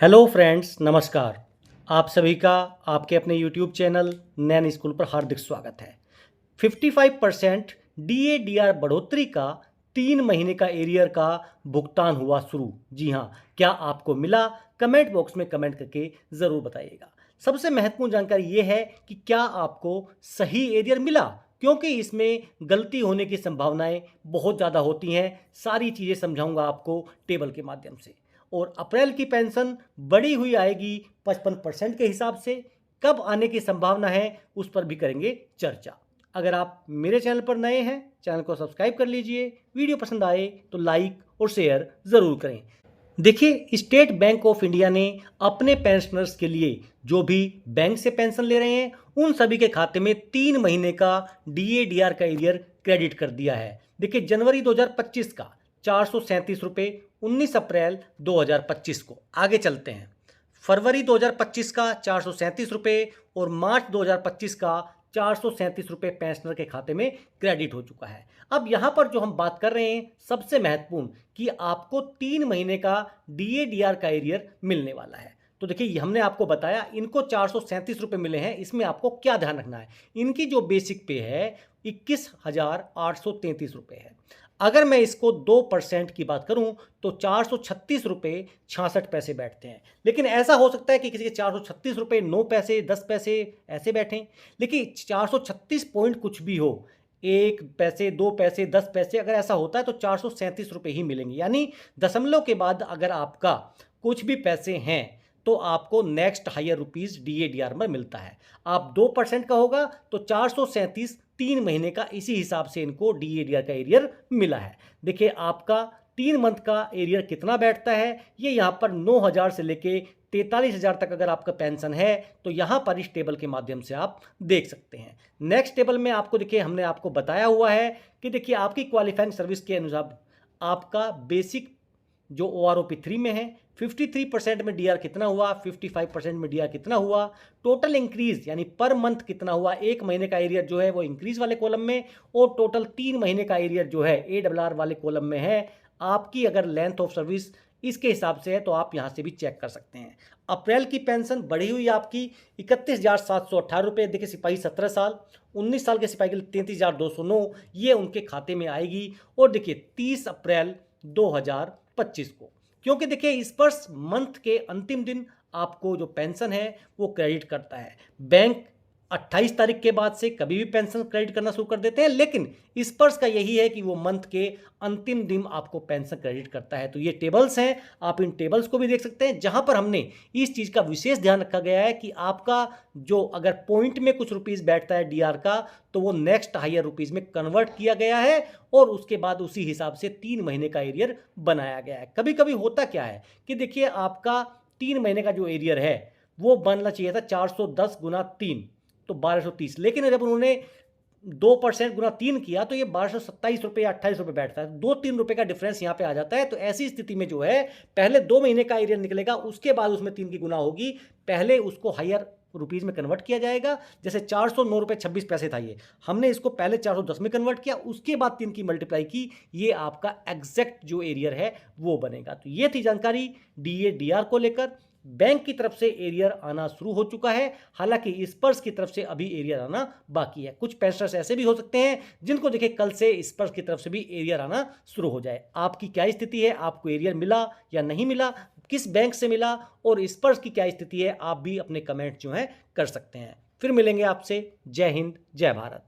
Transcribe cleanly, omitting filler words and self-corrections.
Hello friends, नमस्कार। आप सभी का आपके अपने यूट्यूब चैनल नैन स्कूल पर हार्दिक स्वागत है। 55% DADR बढ़ोतरी का 3 महीने का एरियर का भुगतान हुआ शुरू। जी हाँ, क्या आपको मिला? कमेंट बॉक्स में कमेंट करके ज़रूर बताइएगा। सबसे महत्वपूर्ण जानकारी ये है कि क्या आपको सही एरियर मिला, क्योंकि इसमें गलती होने की संभावनाएं बहुत ज़्यादा होती हैं। सारी चीज़ें समझाऊंगा आपको टेबल के माध्यम से। और अप्रैल की पेंशन बढ़ी हुई आएगी 55% के हिसाब से। कब आने की संभावना है उस पर भी करेंगे चर्चा। अगर आप मेरे चैनल पर नए हैं, चैनल को सब्सक्राइब कर लीजिए। वीडियो पसंद आए तो लाइक और शेयर ज़रूर करें। देखिए, स्टेट बैंक ऑफ इंडिया ने अपने पेंशनर्स के लिए जो भी बैंक से पेंशन ले रहे हैं उन सभी के खाते में 3 महीने का DADR का एरियर क्रेडिट कर दिया है। देखिए, जनवरी 2025 का 437 रुपये 19 अप्रैल 2025 को। आगे चलते हैं। फरवरी 2025 का 437 रुपये और मार्च 2025 का 437 रुपये पेंशनर के खाते में क्रेडिट हो चुका है। अब यहाँ पर जो हम बात कर रहे हैं सबसे महत्वपूर्ण कि आपको 3 महीने का DADR का एरियर मिलने वाला है। तो देखिए, हमने आपको बताया इनको 437 रुपये मिले हैं। इसमें आपको क्या ध्यान रखना है, इनकी जो बेसिक पे है 21,833 रुपये है। अगर मैं इसको 2% की बात करूं तो 436 रुपये 66 पैसे बैठते हैं। लेकिन ऐसा हो सकता है कि किसी के 436 रुपये 9 पैसे 10 पैसे ऐसे बैठें। लेकिन 436 पॉइंट कुछ भी हो, 1 पैसे 2 पैसे 10 पैसे अगर ऐसा होता है तो 437 रुपये ही मिलेंगे। यानी दशमलव के बाद अगर आपका कुछ भी पैसे हैं तो आपको नेक्स्ट हायर रुपीज DADR में मिलता है। आप 2% का होगा तो 437 3 महीने का, इसी हिसाब से इनको DADR का एरियर मिला है। देखिए, आपका 3 मंथ का एरियर कितना बैठता है ये यहाँ पर 9,000 से लेके 43,000 तक अगर आपका पेंशन है तो यहाँ पर इस टेबल के माध्यम से आप देख सकते हैं। नेक्स्ट टेबल में आपको देखिए, हमने आपको बताया हुआ है कि देखिए आपकी क्वालिफाइंग सर्विस के अनुसार आपका बेसिक जो OROP 3 में है 53% में DR कितना हुआ, 55% में DR कितना हुआ, टोटल इंक्रीज यानी पर मंथ कितना हुआ, 1 महीने का एरियर जो है वो इंक्रीज वाले कॉलम में और टोटल 3 महीने का एरियर जो है ARR वाले कॉलम में है। आपकी अगर लेंथ ऑफ सर्विस इसके हिसाब से है तो आप यहाँ से भी चेक कर सकते हैं। अप्रैल की पेंशन बढ़ी हुई आपकी 31,718 रुपये। देखिए, सिपाही 17 साल, 19 साल के सिपाही के लिए 33,209 ये उनके खाते में आएगी। और देखिए 30 अप्रैल 2025 को, क्योंकि देखिए इस पर मंथ के अंतिम दिन आपको जो पेंशन है वो क्रेडिट करता है। बैंक 28 तारीख के बाद से कभी भी पेंशन क्रेडिट करना शुरू कर देते हैं, लेकिन इस पर्स का यही है कि वो मंथ के अंतिम दिन आपको पेंशन क्रेडिट करता है। तो ये टेबल्स हैं, आप इन टेबल्स को भी देख सकते हैं, जहां पर हमने इस चीज़ का विशेष ध्यान रखा गया है कि आपका जो अगर पॉइंट में कुछ रुपीज़ बैठता है DR का तो वो नेक्स्ट हायर रुपीज़ में कन्वर्ट किया गया है और उसके बाद उसी हिसाब से 3 महीने का एरियर बनाया गया है। कभी कभी होता क्या है कि देखिए आपका 3 महीने का जो एरियर है वो बनना चाहिए था 410 गुना 3 तो 1230, लेकिन जब उन्होंने 2% गुना 3 किया तो ये 1227 रुपये या 28 रुपये बैठता है। 2-3 रुपये का डिफरेंस यहाँ पे आ जाता है। तो ऐसी स्थिति में जो है पहले 2 महीने का एरियर निकलेगा, उसके बाद उसमें 3 की गुना होगी, पहले उसको हायर रुपीज़ में कन्वर्ट किया जाएगा। जैसे 409 रुपये 26 पैसे था, ये हमने इसको पहले 410 में कन्वर्ट किया, उसके बाद 3 की मल्टीप्लाई की, ये आपका एग्जैक्ट जो एरियर है वो बनेगा। तो ये थी जानकारी DADR को लेकर। बैंक की तरफ से एरियर आना शुरू हो चुका है, हालांकि स्पर्श की तरफ से अभी एरियर आना बाकी है। कुछ पेंशनर्स ऐसे भी हो सकते हैं जिनको देखिए कल से स्पर्श की तरफ से भी एरियर आना शुरू हो जाए। आपकी क्या स्थिति है, आपको एरियर मिला या नहीं मिला, किस बैंक से मिला और स्पर्श की क्या स्थिति है, आप भी अपने कमेंट जो है कर सकते हैं। फिर मिलेंगे आपसे। जय हिंद, जय भारत।